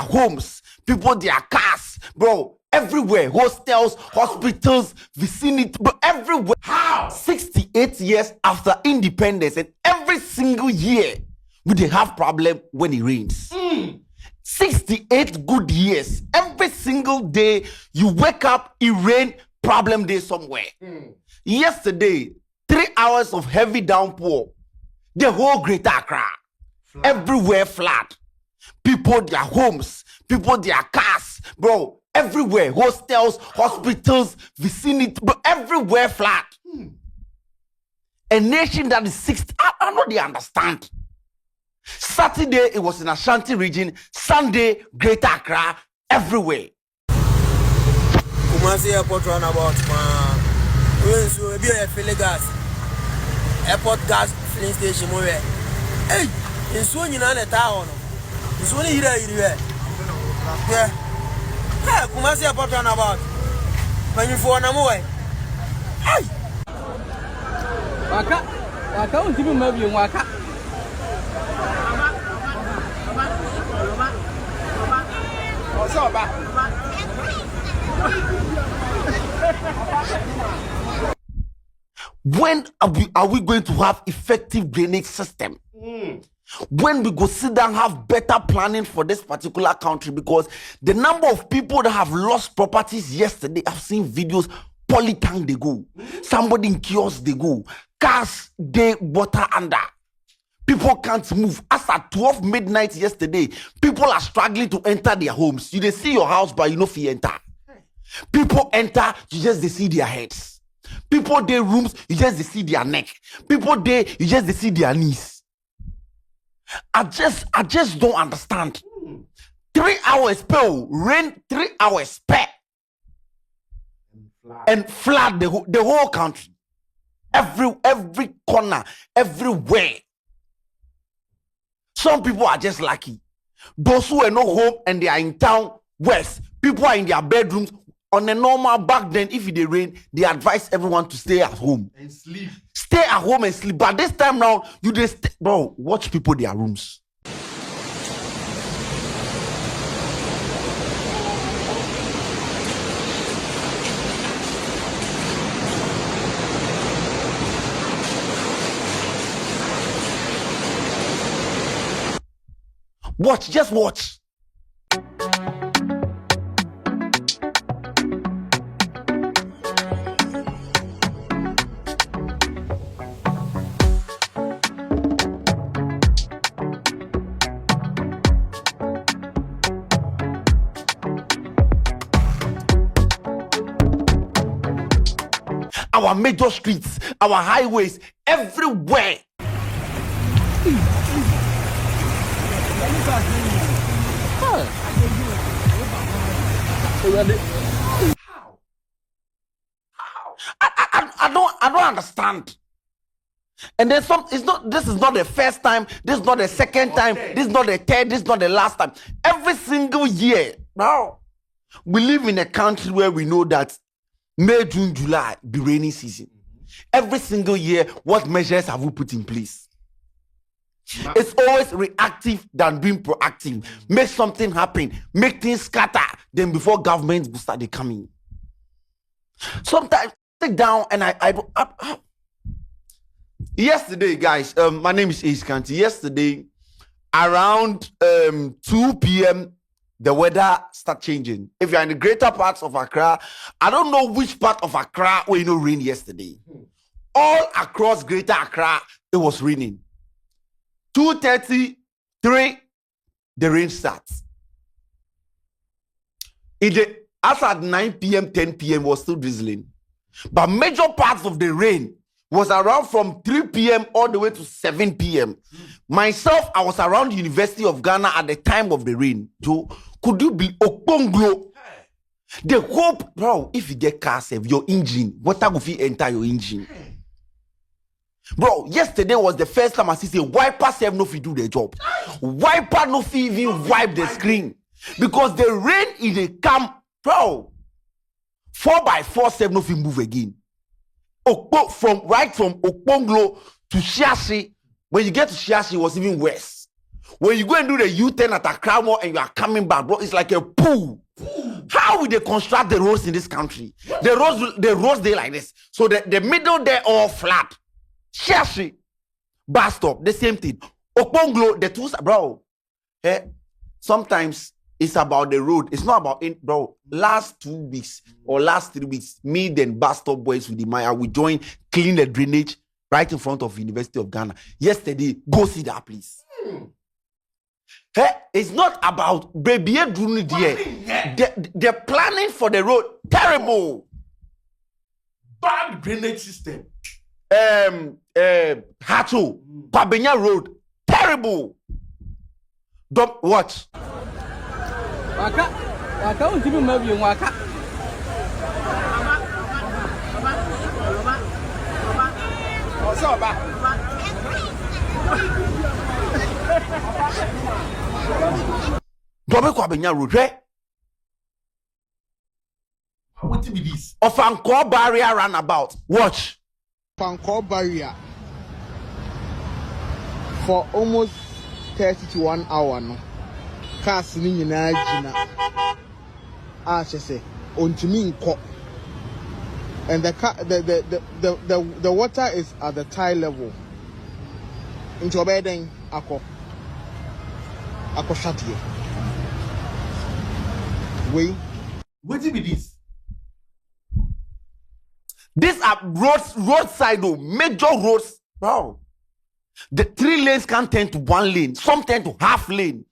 homes, people their cars, bro. Everywhere, hostels, hospitals, vicinity, but everywhere. How? 68 years after independence, and every single year we they have problem when it rains. 68 good years. Every single day you wake up, it rain, problem day somewhere. Yesterday, 3 hours of heavy downpour. The whole Greater Accra, everywhere flat. People their homes, people their cars, bro. Everywhere, hostels, hospitals, vicinity, but everywhere flat. A nation that is 60, I know they understand. Saturday, it was in Ashanti region. Sunday, Greater Accra, everywhere. Kumasi airport runabout, man. So be a filling gas. Airport gas filling station, hey, in Swing in a town. It's only here. Yeah. Hey, Kumasi airport runabout. When you for an away. Hey! I can't even move you, Waka. When are we going to have effective drainage system? When we go sit down, have better planning for this particular country, because the number of people that have lost properties yesterday, I've seen videos, polytank they go, somebody in kiosk they go, cars they water under. People can't move. As at 12 midnight yesterday, people are struggling to enter their homes. You they see your house, but you know if you enter. People enter, you just they see their heads. People they rooms, you just they see their neck. People they, you just they see their knees. I just don't understand. 3 hours spell rain, 3 hours spell and flood the whole country. Every corner, everywhere. Some people are just lucky. Those who are not home and they are in town west, people are in their bedrooms. On a normal back then, if it rain, they advise everyone to stay at home and sleep. Stay at home and sleep. But this time now, you just bro, watch people their rooms. Watch, just watch. Our major streets, our highways, everywhere. I don't understand. And then some, this is not the first time, this is not the second time, this is not the third, this is not the last time. Every single year. Now, we live in a country where we know that May, June, July be rainy season. Every single year, what measures have we put in place? It's always reactive than being proactive. Make something happen, make things scatter. Then before governments will start coming. Sometimes sit down and I yesterday, guys. My name is Ace Kanti. Yesterday, around 2 p.m. the weather start changing. If you're in the greater parts of Accra, I don't know which part of Accra where rain yesterday. All across Greater Accra, it was raining. 2:33, the rain starts. As at 9 p.m., 10 p.m. was still drizzling. But major parts of the rain was around from 3 p.m. all the way to 7 p.m. Myself, I was around the University of Ghana at the time of the rain. So, could you be Okonglo? The hope, bro, if you get car save, your engine, water will enter your engine. Bro, yesterday was the first time I see say wiper save no fit do the job. Wiper no fit even wipe the screen. Because the rain is a come, bro. 4x4 save no fit move again. From Okponglo to Shiashi, when you get to Shiashi, it was even worse. When you go and do the U-turn at Accra Mall and you are coming back, bro, it's like a pool. How will they construct the roads in this country? The roads they like this. So the middle there all flat. Shashi, bus stop, the same thing. Okponglo, the two, bro. Sometimes it's about the road. It's not about it, bro. Last 2 weeks or last 3 weeks, me then bus stop boys with the Maya, we join clean the drainage right in front of University of Ghana. Yesterday, go see that place. It's not about baby the planning for the road terrible. Bad drainage system. Hato Pabenya Road terrible. Don't watch. Waka untimi mabi waka. Osoba. Dobe Pabenya Road, What be this? of Anchor barrier roundabout. Watch. Pancor barrier for almost 30 to 1 hour. No, cars ni nyina gina. Say ontimi nko. And the water is at the tide level. Into obeden ako shut here. What be this? These are roadside though, major roads, bro. The 3 lanes can turn to 1 lane, some turn to half lane.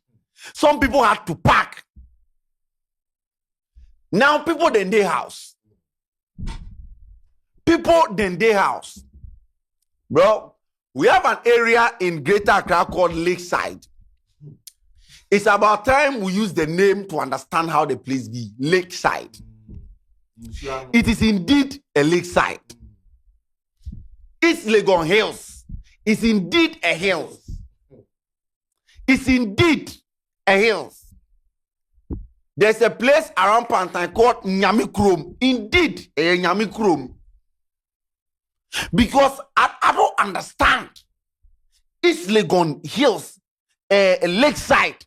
Some people had to park. Now people then they house. Bro, we have an area in Greater Accra called Lakeside. It's about time we use the name to understand how the place be. Lakeside. It is indeed a lakeside. It's Legon Hills. It's indeed a hills. It's indeed a hills. There's a place around Pantan called Nyamikrom. Indeed, a Nyamikrom. Because I don't understand. It's Legon Hills, a lakeside,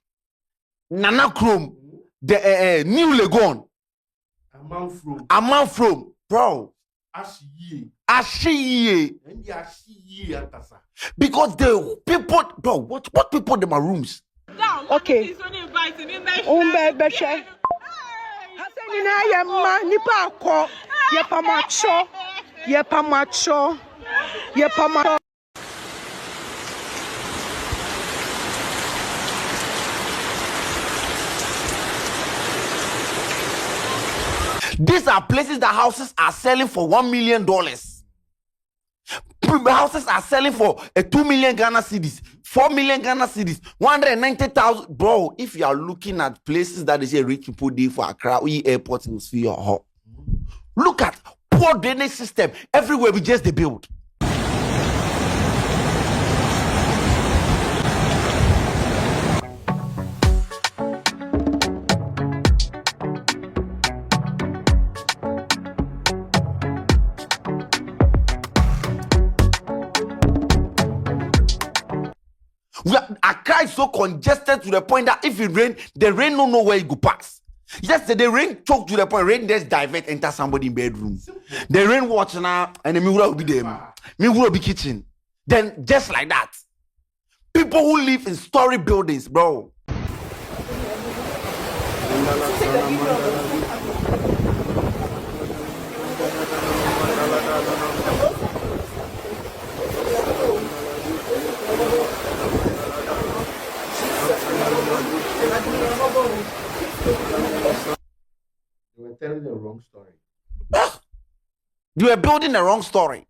Nanakrom, the New Legon. A man from, bro. Ashiye. Because the people, bro, what people in my rooms? Okay. Beshe. Hasani na ye ma nipa akọ ye pamacho. These are places that houses are selling for $1 million. Houses are selling for 2 million Ghana cedis, 4 million Ghana cedis, 190,000. Bro, if you are looking at places that is a rich people do for Accra, airport will feel your heart. Look at poor drainage system everywhere. We just the build. Accra is so congested to the point that if it rain, the rain don't know where it go pass. Yesterday, the rain choked to the point, rain just divert, enter somebody's bedroom. The rain watch now, and the mirror will be them. Me will be kitchen. Then just like that, people who live in story buildings, bro. You were telling the wrong story. You were building the wrong story.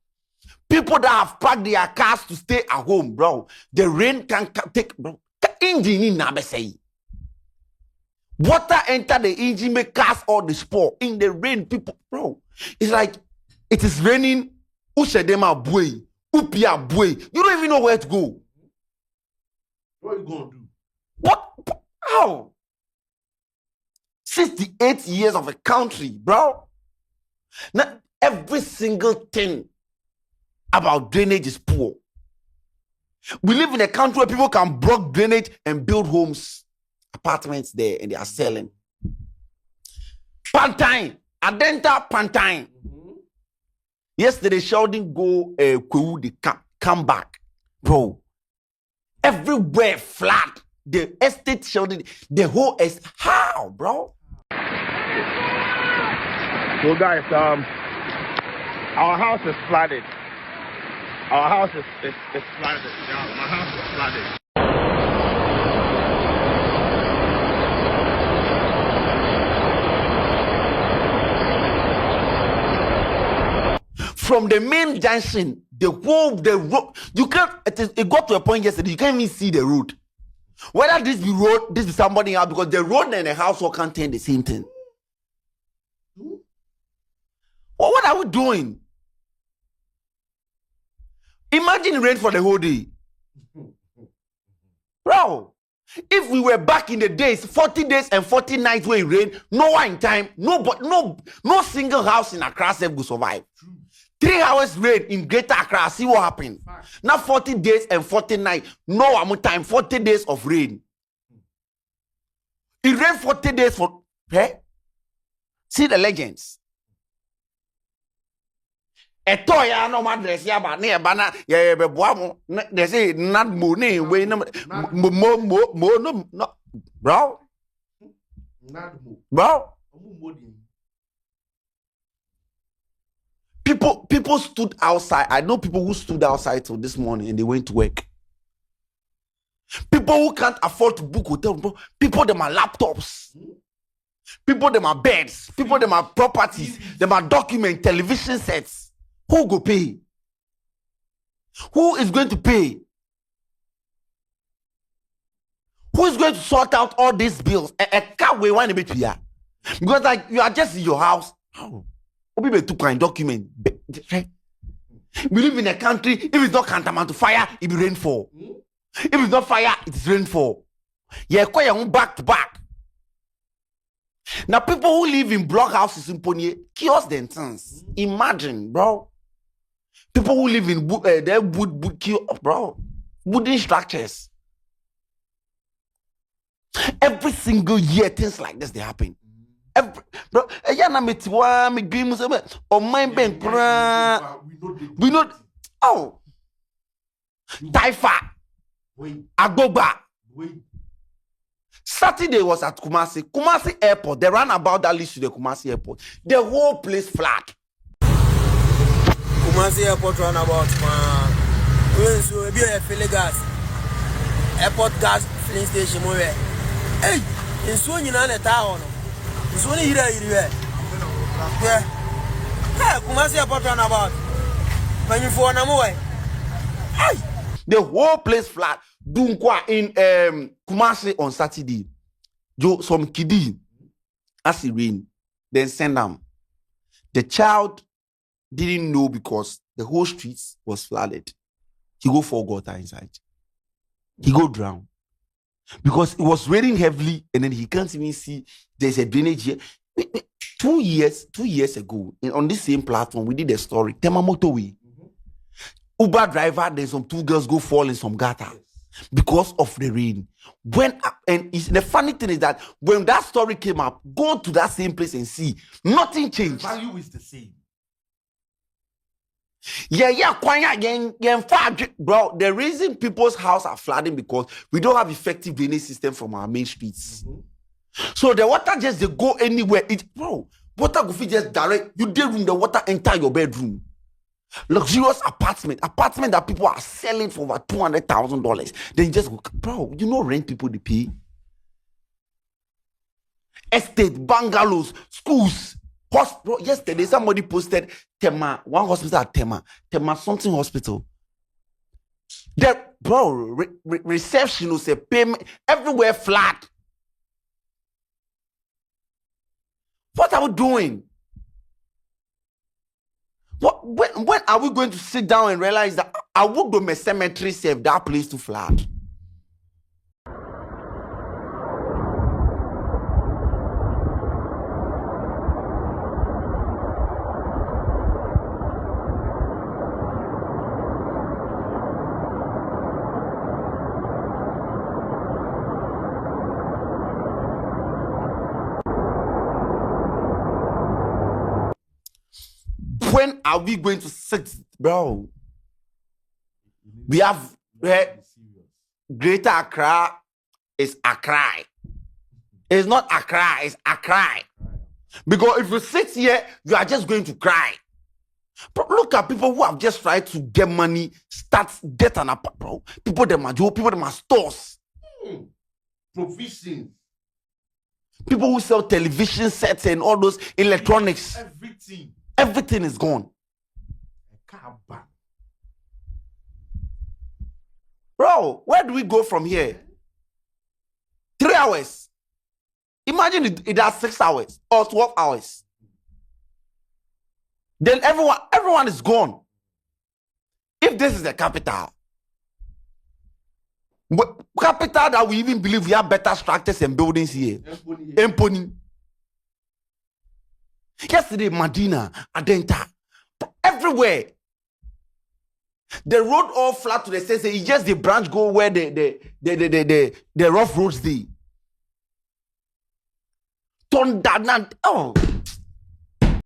People that have packed their cars to stay at home, bro. The rain can take, bro. Engine in Nabesei. Water enter the engine, make cars all the spore. In the rain, people, bro. It's like it is raining. Ushedema bue, upia bue. You don't even know where to go. What are you going to do? What? How? 68 years of a country, bro. Now, every single thing about drainage is poor. We live in a country where people can block drainage and build homes, apartments there, and they are selling. Pantine, Adenta Pantine. Yesterday, Sheldon go Kwewu, they come back, bro. Everywhere flat. The estate Sheldon, the whole estate. How, bro? So guys, our house is flooded. Our house is flooded. Yeah, my house is flooded. From the main junction, the road, you can't, it got to a point yesterday, you can't even see the road. Whether this be road, this be somebody else, because the road and the house all contain the same thing. Well, what are we doing? Imagine rain for the whole day. Bro, if we were back in the days, 40 days and 40 nights where it rain, no one in time, no single house in Accra will survive. 3 hours rain in Greater Accra, see what happened. Now 40 days and 40 nights, no one time, 40 days of rain. It rained 40 days for, eh? See the legends. A toy, I know my dress, yeah, but near Bana, yeah, but boy, they say not money, way no, bro. Bro. People stood outside. I know people who stood outside till this morning and they went to work. People who can't afford to book hotel, bro. People them are laptops. People them are beds. People them are properties. Them are document, television sets. Who go pay? Who is going to pay? Who is going to sort out all these bills? A car we want to be here. Because like you are just in your house. How? People to kind document. We live in a country, if it's not tantamount to fire, it be rainfall. If it's not fire, it's rainfall. Yeah, quite your own back to back. Now, people who live in block houses in Pony, kiosks themselves. Imagine, bro. People who live in wood kiosk, bro. Wooden structures. Every single year, things like this they happen. Bro, me dreams or my bank. We know. Oh, Taifa, Agoba. Saturday was at Kumasi Airport. They ran about that list to the Kumasi Airport. The whole place flat. Kumasi Airport run about man. So if you fill gas, airport gas filling station more. Hey, in so you know the town. It's only here. Yeah. Hey, Kumasi Airport run about. When you for na more. Hey, the whole place flat. Dunkwa in Kumasi on Saturday. Some kiddie as it rain, then send them. The child didn't know because the whole streets was flooded. He go for water inside. He go drown. Because it was raining heavily and then he can't even see there's a drainage here. 2 years ago, on this same platform, we did a story. Tema motorway. Uber driver, then some 2 girls go fall in some gutter because of the rain. The funny thing is that when that story came up, go to that same place and see, nothing changed. Value is the same. Bro, the reason people's houses are flooding because we don't have effective drainage system from our main streets. So the water just they go anywhere. Water go fit just direct. You did room, the water enter your bedroom. Luxurious apartment that people are selling for over $200,000. Then you just go, bro, you know rent people they pay. Estate, bungalows, schools, hospital. Yesterday somebody posted Tema, one hospital at Tema something hospital. The reception was a payment everywhere flat. What are we doing? When are we going to sit down and realize that I would do my cemetery save that place to flood? When are we going to sit, bro? We have Greater Accra is Accra. It's not Accra, it's Accra. Because if you sit here, you are just going to cry. But look at people who have just tried to get money, start debt and up, bro. People them are people them are stores. Provisions. People who sell television sets and all those electronics. Everything. Everything is gone. A car back. Bro, where do we go from here? 3 hours. Imagine it has 6 hours or 12 hours. Then everyone is gone. If this is the capital, capital that we even believe we have better structures and buildings here. Empony. Yesterday, Medina, Adenta, everywhere. The road all flat to the sense it's just the branch go where the rough roads they. Thunder, oh,